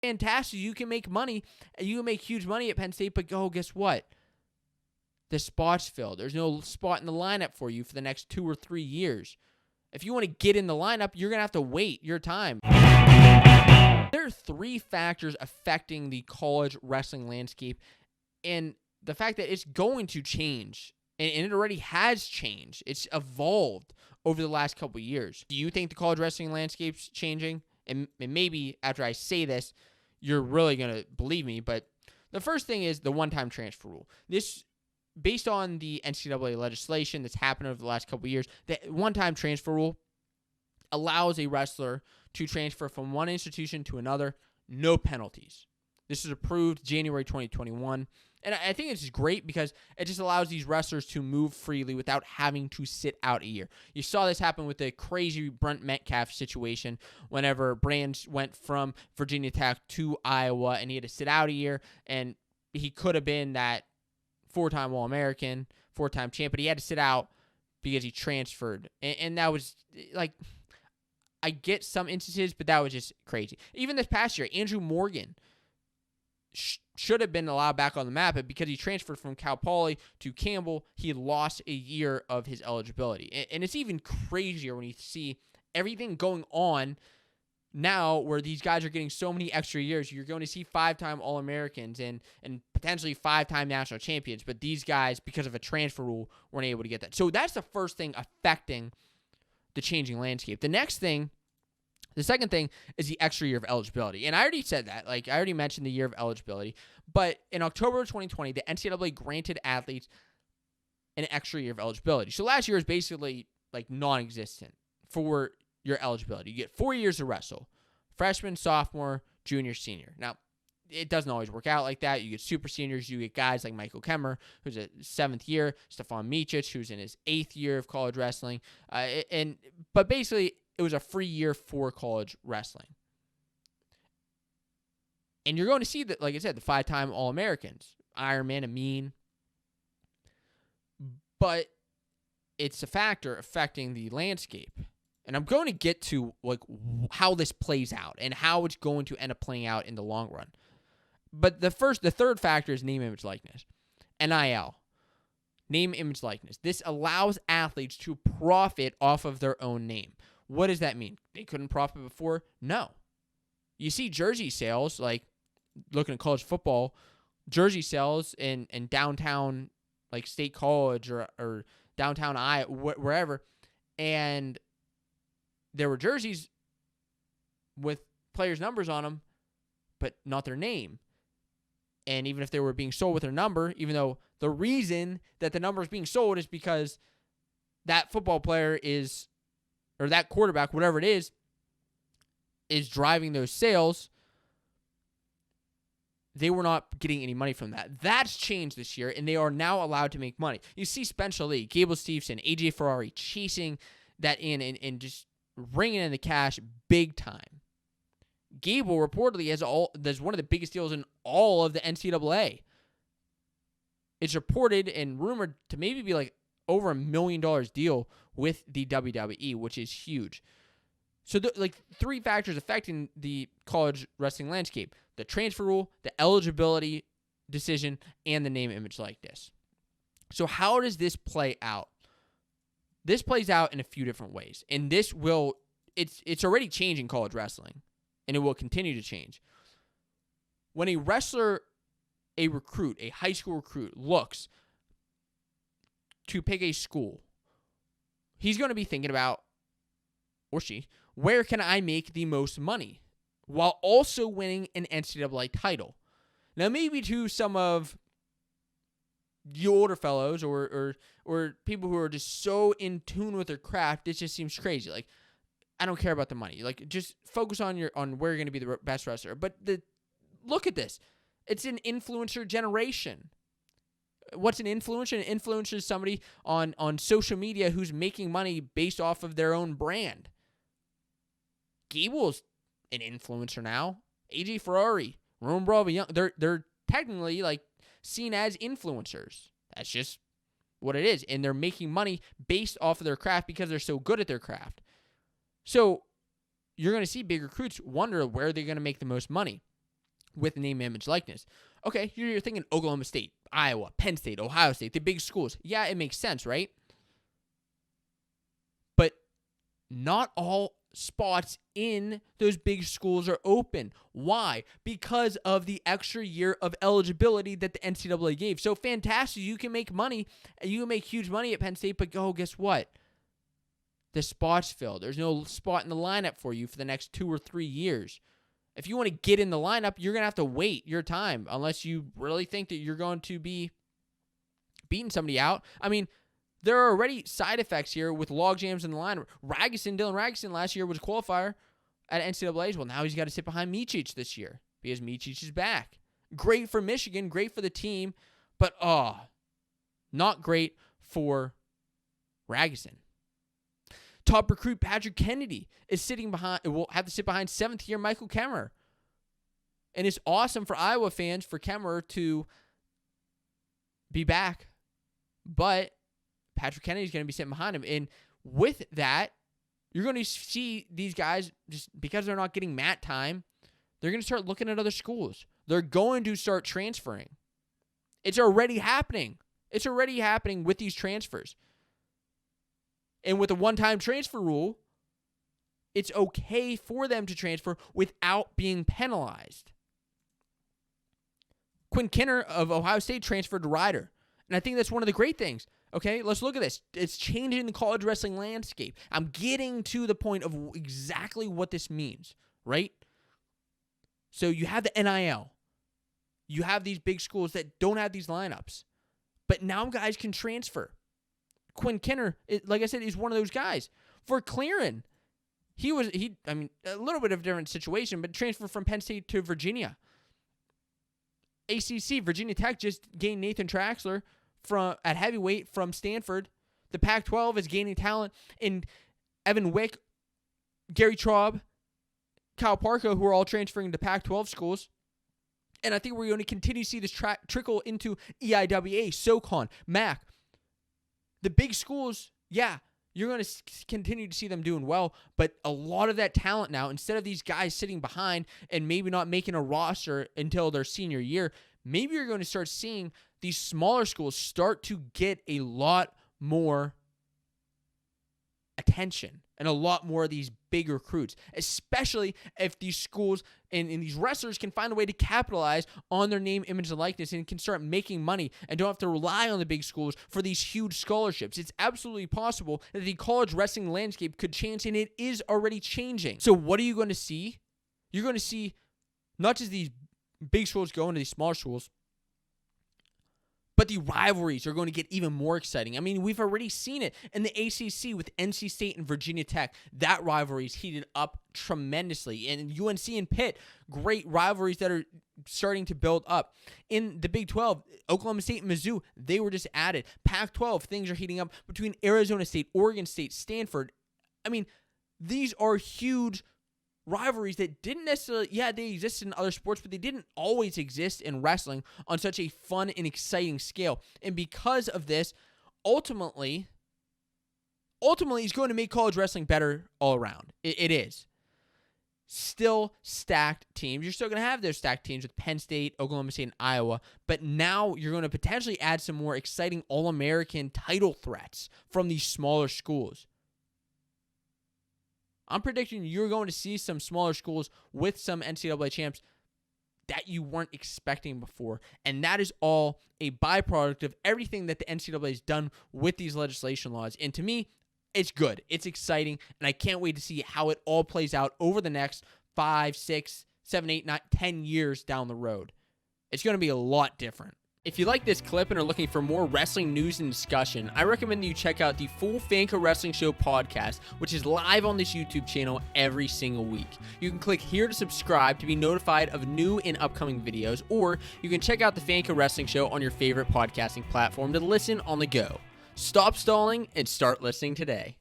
fantastic. You can make money. You can make huge money at Penn State, but guess what? The spot's filled. There's no spot in the lineup for you for the next 2 or 3 years. If you want to get in the lineup, you're going to have to wait your time. There are 3 factors affecting the college wrestling landscape, and the fact that it's going to change, and it already has changed. It's evolved over the last couple of years. Do you think the college wrestling landscape's changing? And maybe after I say this, you're really going to believe me, but the first thing is the one-time transfer rule. This, based on the NCAA legislation that's happened over the last couple of years, the one-time transfer rule allows a wrestler to transfer from one institution to another, no penalties. This was approved January 2021. And I think it's great because it just allows these wrestlers to move freely without having to sit out a year. You saw this happen with the crazy Brent Metcalf situation whenever Brands went from Virginia Tech to Iowa and he had to sit out a year, and he could have been that 4-time All-American, 4-time champ, but he had to sit out because he transferred. And that was like, I get some instances, but that was just crazy. Even this past year, Andrew Morgan should have been allowed back on the map, but because he transferred from Cal Poly to Campbell, he lost a year of his eligibility. And it's even crazier when you see everything going on now where these guys are getting so many extra years. You're going to see 5-time All-Americans and potentially 5-time national champions, but these guys, because of a transfer rule, weren't able to get that. So that's the first thing affecting the changing landscape. The second thing is the extra year of eligibility. And I already said that. Like, I already mentioned the year of eligibility. But in October of 2020, the NCAA granted athletes an extra year of eligibility. So last year is basically like non-existent for your eligibility. You get 4 years to wrestle. Freshman, sophomore, junior, senior. Now, it doesn't always work out like that. You get super seniors. You get guys like Michael Kemmer, who's a 7th year. Stefan Micic, who's in his 8th year of college wrestling. But basically, it was a free year for college wrestling. And you're going to see that, like I said, the 5-time All-Americans, Ironman, Amin. But it's a factor affecting the landscape. And I'm going to get to like how this plays out and how it's going to end up playing out in the long run. But the third factor is name, image, likeness. NIL. Name, image, likeness. This allows athletes to profit off of their own name. What does that mean? They couldn't profit before? No. You see jersey sales, like looking at college football, jersey sales in downtown, like State College or downtown Iowa, wherever, and there were jerseys with players' numbers on them, but not their name. And even if they were being sold with their number, even though the reason that the number is being sold is because that football player is, or that quarterback, whatever it is driving those sales, they were not getting any money from that. That's changed this year, and they are now allowed to make money. You see Spencer Lee, Gable Steveson, AJ Ferrari chasing that in and just bringing in the cash big time. Gable reportedly has one of the biggest deals in all of the NCAA. It's reported and rumored to maybe be like over $1 million deal with the WWE, which is huge. So, like 3 factors affecting the college wrestling landscape: the transfer rule, the eligibility decision, and the name, image, likeness. So how does this play out? This plays out in a few different ways, and it's already changing college wrestling, and it will continue to change. When a wrestler, a recruit, a high school recruit, looks to pick a school, he's going to be thinking about, or she, where can I make the most money while also winning an NCAA title? Now, maybe to some of the older fellows or people who are just so in tune with their craft, it just seems crazy. Like, I don't care about the money. Like, just focus on where you're going to be the best wrestler. But look at this. It's an influencer generation. What's an influencer? An influencer is somebody on social media who's making money based off of their own brand. Gable's an influencer now. AJ Ferrari, Roman Bravo Young, they're technically like seen as influencers. That's just what it is. And they're making money based off of their craft because they're so good at their craft. So you're going to see big recruits wonder where they're going to make the most money. with name, image, likeness. Okay, you're thinking Oklahoma State, Iowa, Penn State, Ohio State, the big schools. Yeah, it makes sense, right? But not all spots in those big schools are open. Why? Because of the extra year of eligibility that the NCAA gave. So fantastic, you can make money, you can make huge money at Penn State, but guess what? The spot's filled. There's no spot in the lineup for you for the next 2 or 3 years. If you want to get in the lineup, you're going to have to wait your time unless you really think that you're going to be beating somebody out. I mean, there are already side effects here with log jams in the line. Dylan Ragusin last year was a qualifier at NCAAs. Well, now he's got to sit behind Micic this year because Micic is back. Great for Michigan, great for the team, but not great for Ragusin. Top recruit Patrick Kennedy will have to sit behind 7th-year Michael Kemmerer. And it's awesome for Iowa fans for Kemmerer to be back, but Patrick Kennedy is going to be sitting behind him. And with that, you're going to see these guys, just because they're not getting mat time, they're going to start looking at other schools. They're going to start transferring. It's already happening. It's already happening with these transfers. And with a one-time transfer rule, it's okay for them to transfer without being penalized. Quinn Kinner of Ohio State transferred to Rider. And I think that's one of the great things. Okay, let's look at this. It's changing the college wrestling landscape. I'm getting to the point of exactly what this means, right? So you have the NIL. You have these big schools that don't have these lineups. But now guys can transfer. Quinn Kinner, like I said, is one of those guys. For Clearin, a little bit of a different situation, but transferred from Penn State to Virginia. ACC, Virginia Tech just gained Nathan Traxler at heavyweight from Stanford. The Pac-12 is gaining talent in Evan Wick, Gary Traub, Kyle Parker, who are all transferring to Pac-12 schools. And I think we're going to continue to see this trickle into EIWA, SoCon, MAC. The big schools, yeah, you're going to continue to see them doing well, but a lot of that talent now, instead of these guys sitting behind and maybe not making a roster until their senior year, maybe you're going to start seeing these smaller schools start to get a lot more attention and a lot more of these big recruits, especially if these schools and these wrestlers can find a way to capitalize on their name, image, and likeness and can start making money and don't have to rely on the big schools for these huge scholarships. It's absolutely possible that the college wrestling landscape could change, and it is already changing. So what are you going to see? You're going to see not just these big schools going to these smaller schools, but the rivalries are going to get even more exciting. I mean, we've already seen it in the ACC with NC State and Virginia Tech. That rivalry is heated up tremendously. And UNC and Pitt, great rivalries that are starting to build up. In the Big 12, Oklahoma State and Mizzou, they were just added. Pac-12, things are heating up between Arizona State, Oregon State, Stanford. I mean, these are huge rivalries that didn't necessarily, they existed in other sports, but they didn't always exist in wrestling on such a fun and exciting scale. And because of this, ultimately it's going to make college wrestling better all around. It is. Still stacked teams. You're still going to have those stacked teams with Penn State, Oklahoma State, and Iowa, but now you're going to potentially add some more exciting All-American title threats from these smaller schools. I'm predicting you're going to see some smaller schools with some NCAA champs that you weren't expecting before. And that is all a byproduct of everything that the NCAA has done with these legislation laws. And to me, it's good. It's exciting. And I can't wait to see how it all plays out over the next 5, 6, 7, 8, 9, 10 years down the road. It's going to be a lot different. If you like this clip and are looking for more wrestling news and discussion, I recommend that you check out the full Fanco Wrestling Show podcast, which is live on this YouTube channel every single week. You can click here to subscribe to be notified of new and upcoming videos, or you can check out the Fanco Wrestling Show on your favorite podcasting platform to listen on the go. Stop stalling and start listening today.